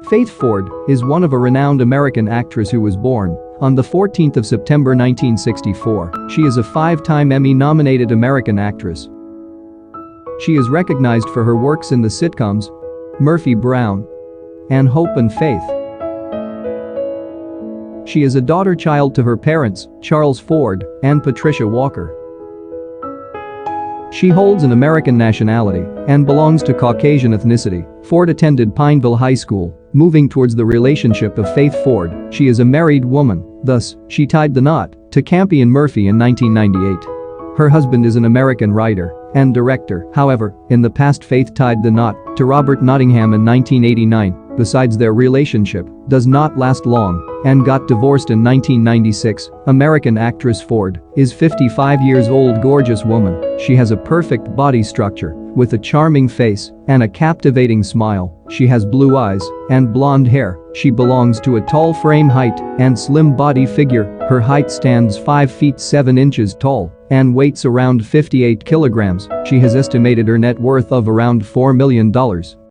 Faith Ford is one of a renowned American actress who was born on the 14th of September 1964. She is a 5-time Emmy-nominated American actress. She is recognized for her works in the sitcoms Murphy Brown and Hope and Faith. She is a daughter child to her parents, Charles Ford and Patricia Walker. She holds an American nationality and belongs to Caucasian ethnicity. Ford attended Pineville High School. Moving towards the relationship of Faith Ford, she is a married woman, thus, she tied the knot to Campion Murphy in 1998. Her husband is an American writer and director. However, in the past Faith tied the knot to Robert Nottingham in 1989. Besides, their relationship does not last long and got divorced in 1996. American actress Ford is 55 years old, gorgeous woman. She has a perfect body structure with a charming face and a captivating smile. She has blue eyes and blonde hair. She belongs to a tall frame height and slim body figure. Her height stands 5 feet 7 inches tall and weighs around 58 kilograms. She has estimated her net worth of around $4 million.